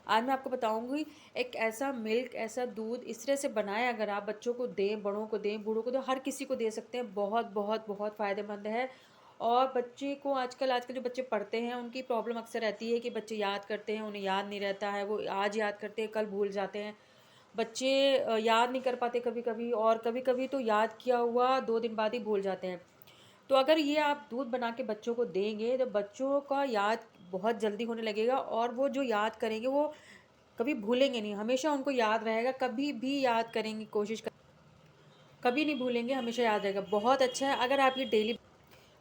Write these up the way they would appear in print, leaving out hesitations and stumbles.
आज मैं आपको बताऊँगी एक ऐसा मिल्क, ऐसा दूध इस तरह से बनाएँ अगर आप बच्चों को दें, बड़ों को दें, बूढ़ों को दें, हर किसी को दे सकते हैं। बहुत, बहुत, बहुत फ़ायदेमंद है। और बच्चे को आजकल आजकल जो बच्चे पढ़ते हैं, उनकी प्रॉब्लम अक्सर रहती है कि बच्चे याद करते हैं, उन्हें याद नहीं रहता है, वो आज याद करते हैं, कल भूल जाते हैं। बच्चे याद नहीं कर पाते कभी-कभी और कभी-कभी तो याद किया हुआ 2 दिन बाद ही भूल जाते हैं। तो अगर ये आप दूध बना के बच्चों को देंगे, तो बच्चों का याद बहुत जल्दी होने लगेगा और वो जो याद करेंगे, वो कभी भूलेंगे नहीं, हमेशा उनको याद रहेगा, कभी भी याद करेंगे कोशिश कर कभी नहीं भूलेंगे, हमेशा याद रहेगा। बहुत अच्छा है अगर आप ये डेली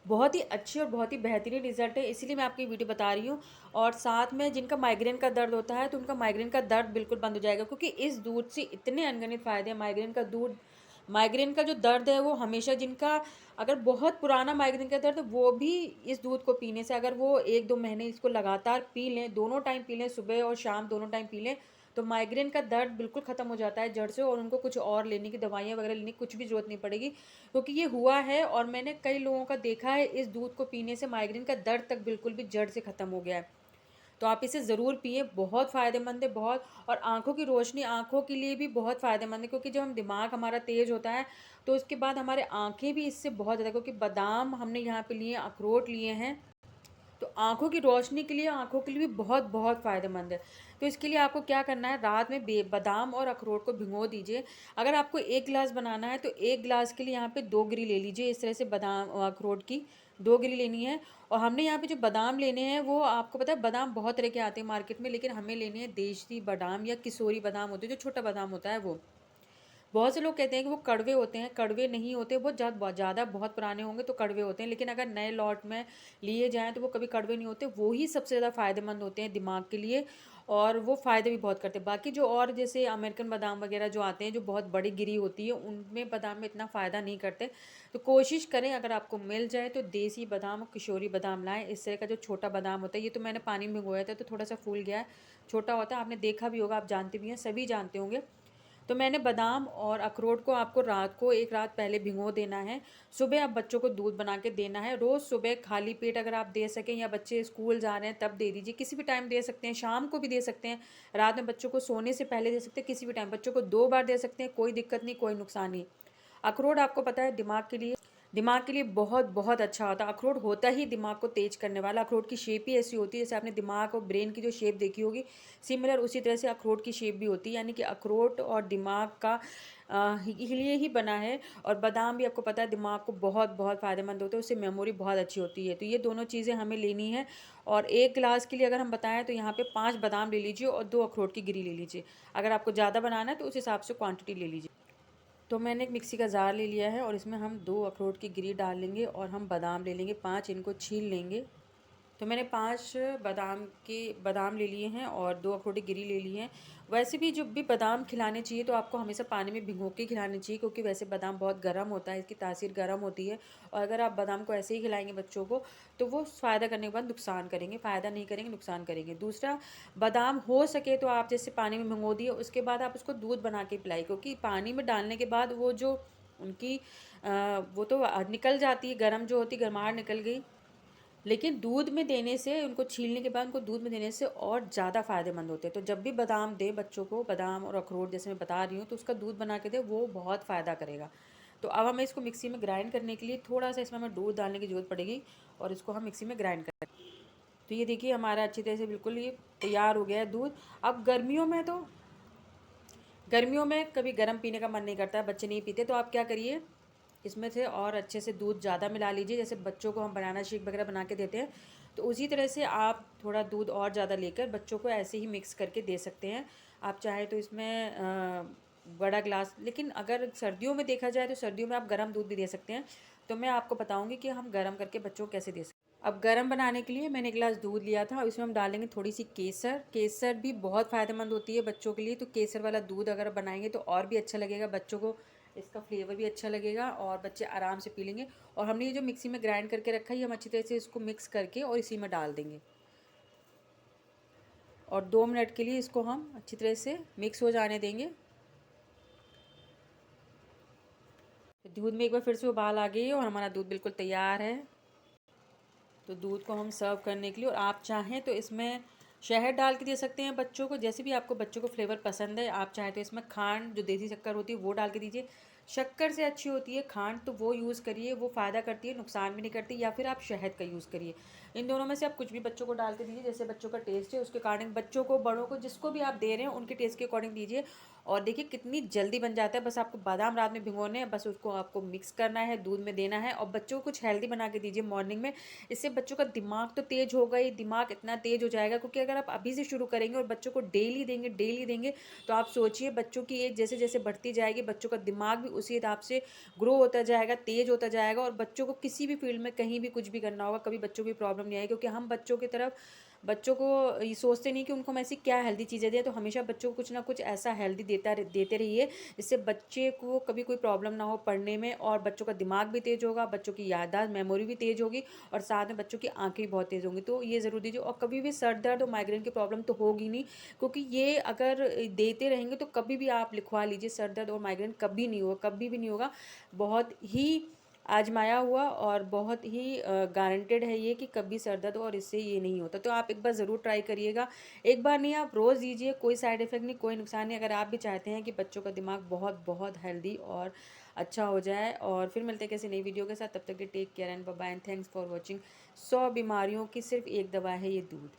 बहुत ही अच्छी और बहुत ही बेहतरीन रिज़ल्ट है, इसीलिए मैं आपको ये वीडियो बता रही हूँ। और साथ में जिनका माइग्रेन का दर्द होता है, तो उनका माइग्रेन का दर्द बिल्कुल बंद हो जाएगा क्योंकि इस दूध से इतने अनगिनत फ़ायदे हैं। माइग्रेन का जो दर्द है, वो हमेशा जिनका अगर बहुत पुराना माइग्रेन का दर्द है, वो भी इस दूध को पीने से अगर वो 1-2 महीने इसको लगातार पी लें, दोनों टाइम पी लें, सुबह और शाम दोनों टाइम पी लें, तो माइग्रेन का दर्द बिल्कुल ख़त्म हो जाता है जड़ से और उनको कुछ और लेने की दवाइयाँ वगैरह लेने की कुछ भी ज़रूरत नहीं पड़ेगी। क्योंकि ये हुआ है और मैंने कई लोगों का देखा है इस दूध को पीने से माइग्रेन का दर्द तक बिल्कुल भी जड़ से ख़त्म हो गया है। तो आप इसे ज़रूर पिएँ, बहुत फ़ायदेमंद है बहुत। और आँखों की रोशनी, आँखों के लिए भी बहुत फ़ायदेमंद है क्योंकि जब हम दिमाग हमारा तेज़ होता है, तो उसके बाद हमारे आँखें भी इससे बहुत ज़्यादा क्योंकि बादाम हमने यहाँ पे लिए, अखरोट लिए हैं, तो आँखों की रोशनी के लिए, आँखों के लिए भी बहुत-बहुत फ़ायदेमंद है। तो इसके लिए आपको क्या करना है, रात में बे बादाम और अखरोट को भिगो दीजिए। अगर आपको 1 ग्लास बनाना है, तो 1 ग्लास के लिए यहाँ पे 2 गिरी ले लीजिए, इस तरह से बादाम अखरोट की 2 गिरी लेनी है। और हमने यहाँ पे जो बादाम लेने हैं, वो आपको पता है बादाम बहुत तरह के आते हैं मार्केट में, लेकिन हमें लेने हैं देशी बादाम या किशोरी बादाम होते हैं, जो छोटा बादाम होता है वो। बहुत से लोग कहते हैं कि वो कड़वे होते हैं, कड़वे नहीं होते, बहुत ज़्यादा बहुत पुराने होंगे तो कड़वे होते हैं, लेकिन अगर नए लॉट में लिए जाएँ तो वो कभी कड़वे नहीं होते, वो ही सबसे ज़्यादा फ़ायदेमंद होते हैं दिमाग के लिए और वो फ़ायदे भी बहुत करते हैं। बाकी जो और जैसे अमेरिकन बादाम वगैरह जो आते हैं, जो बहुत बड़ी गिरी होती है, उनमें बादाम में इतना फ़ायदा नहीं करते। तो कोशिश करें अगर आपको मिल जाए तो देसी बादाम और किशोरी बादाम लाएँ। इस तरह का जो छोटा बादाम होता है, ये तो मैंने पानी में भिगोया था तो थोड़ा-सा फूल गया है, छोटा होता है, आपने देखा भी होगा, आप जानते भी हैं, सभी जानते होंगे। तो मैंने बादाम और अखरोट को आपको रात को 1 रात पहले भिगो देना है। सुबह आप बच्चों को दूध बना के देना है। रोज़ सुबह खाली पेट अगर आप दे सकें या बच्चे स्कूल जा रहे हैं तब दे दीजिए। किसी भी टाइम दे सकते हैं, शाम को भी दे सकते हैं, रात में बच्चों को सोने से पहले दे सकते हैं, किसी भी टाइम। बच्चों को 2 बार दे सकते हैं, कोई दिक्कत नहीं, कोई नुकसान नहीं। अखरोट आपको पता है दिमाग के लिए बहुत बहुत अच्छा होता है। अखरोट होता ही दिमाग को तेज करने वाला। अखरोट की शेप ही ऐसी होती है जैसे आपने दिमाग और ब्रेन की जो शेप देखी होगी, सिमिलर उसी तरह से अखरोट की शेप भी होती है, यानी कि अखरोट और दिमाग का लिए ही बना है। और बादाम भी आपको पता है दिमाग को बहुत बहुत फ़ायदेमंद होते हैं, उससे मेमोरी बहुत अच्छी होती है। तो ये दोनों चीज़ें हमें लेनी है। और 1 गिलास के लिए अगर हम बताएं तो यहाँ पे 5 बादाम ले लीजिए और 2 अखरोट की गिरी ले लीजिए। अगर आपको ज़्यादा बनाना है तो उस हिसाब से क्वांटिटी ले लीजिए। तो मैंने एक मिक्सी का जार ले लिया है और इसमें हम 2 अखरोट की गिरी डाल लेंगे और हम बादाम ले लेंगे 5, इनको छील लेंगे। तो मैंने 5 बादाम ले लिए हैं और 2 अखरोट की गिरी ले ली हैं। वैसे भी जब भी बादाम खिलाने चाहिए तो आपको हमेशा पानी में भिगो के खिलाने चाहिए क्योंकि वैसे बादाम बहुत गर्म होता है, इसकी तासीर गर्म होती है। और अगर आप बादाम को ऐसे ही खिलाएँगे बच्चों को, तो वो फ़ायदा करने के बाद नुकसान करेंगे, फ़ायदा नहीं करेंगे, नुकसान करेंगे। दूसरा, बादाम हो सके तो आप जैसे पानी में भिगो दिए, उसके बाद आप उसको दूध बना के पिलाइए क्योंकि पानी में डालने के बाद वो जो उनकी वो तो निकल जाती है, गर्म जो होती है, गर्माहट निकल गई। लेकिन दूध में देने से, उनको छीलने के बाद उनको दूध में देने से और ज़्यादा फ़ायदेमंद होते हैं। तो जब भी बादाम दें बच्चों को, बादाम और अखरोट जैसे मैं बता रही हूँ, तो उसका दूध बना के दें, वो बहुत फ़ायदा करेगा। तो अब हमें इसको मिक्सी में ग्राइंड करने के लिए थोड़ा-सा इसमें हमें दूध डालने की ज़रूरत पड़ेगी और इसको हम मिक्सी में ग्राइंड करें। तो ये देखिए हमारा अच्छी तरह से बिल्कुल ये तैयार हो गया है दूध। अब गर्मियों में कभी गर्म पीने का मन नहीं करता है, बच्चे नहीं पीते, तो आप क्या करिए, इसमें से और अच्छे से दूध ज़्यादा मिला लीजिए। जैसे बच्चों को हम बनाना शेक वगैरह बना के देते हैं, तो उसी तरह से आप थोड़ा दूध और ज़्यादा लेकर बच्चों को ऐसे ही मिक्स करके दे सकते हैं। आप चाहें तो इसमें बड़ा ग्लास, लेकिन अगर सर्दियों में देखा जाए तो सर्दियों में आप गर्म दूध भी दे सकते हैं। तो मैं आपको बताऊँगी कि हम गर्म करके बच्चों को कैसे दे सकते हैं। अब गरम बनाने के लिए मैंने 1 गिलास दूध लिया था और इसमें हम डालेंगे थोड़ी-सी केसर। केसर भी बहुत फ़ायदेमंद होती है बच्चों के लिए, तो केसर वाला दूध अगर बनाएँगे तो और भी अच्छा लगेगा बच्चों को, इसका फ्लेवर भी अच्छा लगेगा और बच्चे आराम से पी लेंगे। और हमने ये जो मिक्सी में ग्राइंड करके रखा है, ये हम अच्छी तरह से इसको मिक्स करके और इसी में डाल देंगे। और 2 मिनट के लिए इसको हम अच्छी तरह से मिक्स हो जाने देंगे। तो दूध में एक बार फिर से उबाल आ गई है और हमारा दूध बिल्कुल तैयार है। तो दूध को हम सर्व करने के लिए, और आप चाहें तो इसमें शहद डाल के दे सकते हैं बच्चों को, जैसे भी आपको बच्चों को फ्लेवर पसंद है। आप चाहे तो इसमें खांड, जो देसी शक्कर होती है, वो डाल के दीजिए। शक्कर से अच्छी होती है खांड, तो वो यूज़ करिए, वो फ़ायदा करती है, नुकसान भी नहीं करती। या फिर आप शहद का यूज़ करिए। इन दोनों में से आप कुछ भी बच्चों को डाल के दीजिए, जैसे बच्चों का टेस्ट है उसके अकॉर्डिंग, बच्चों को, बड़ों को, जिसको भी आप दे रहे हैं उनके टेस्ट के अकॉर्डिंग दीजिए। और देखिए कितनी जल्दी बन जाता है। बस आपको बादाम रात में भिगोने हैं, बस उसको आपको मिक्स करना है, दूध में देना है, और बच्चों को कुछ हेल्दी बना के दीजिए मॉर्निंग में। इससे बच्चों का दिमाग तो तेज होगा ही, दिमाग इतना तेज हो जाएगा, क्योंकि अगर आप अभी से शुरू करेंगे और बच्चों को डेली देंगे, तो आप सोचिए बच्चों की एज जैसे जैसे बढ़ती जाएगी, बच्चों का दिमाग भी उसी हिसाब से ग्रो होता जाएगा, तेज होता जाएगा, और बच्चों को किसी भी फील्ड में कहीं भी कुछ भी करना होगा, कभी बच्चों की प्रॉब्लम नहीं आएगी। क्योंकि हम बच्चों की तरफ, बच्चों को ये सोचते नहीं कि उनको हम ऐसी क्या हेल्दी चीज़ें दें, तो हमेशा बच्चों को कुछ ना कुछ ऐसा हेल्दी देते रहिए, जिससे बच्चे को कभी कोई प्रॉब्लम ना हो पढ़ने में, और बच्चों का दिमाग भी तेज होगा, बच्चों की याददाश्त, मेमोरी भी तेज होगी, और साथ में बच्चों की आंखें भी बहुत तेज होंगी। तो ये ज़रूर दीजिए। और कभी भी सर दर्द और माइग्रेन की प्रॉब्लम तो होगी नहीं, क्योंकि ये अगर देते रहेंगे तो कभी भी आप लिखवा लीजिए, सर दर्द और माइग्रेन कभी नहीं होगा, कभी भी नहीं होगा। बहुत ही आजमाया हुआ और बहुत ही गारंटेड है ये कि कभी सर दर्द और इससे ये नहीं होता। तो आप एक बार ज़रूर ट्राई करिएगा। एक बार नहीं, आप रोज़ दीजिए, कोई साइड इफ़ेक्ट नहीं, कोई नुकसान नहीं। अगर आप भी चाहते हैं कि बच्चों का दिमाग बहुत बहुत हेल्दी और अच्छा हो जाए। और फिर मिलते हैं किसी नई वीडियो के साथ, तब तक के take care and bye bye and thanks for watching. 100 बीमारियों की सिर्फ एक दवा है, ये दूध।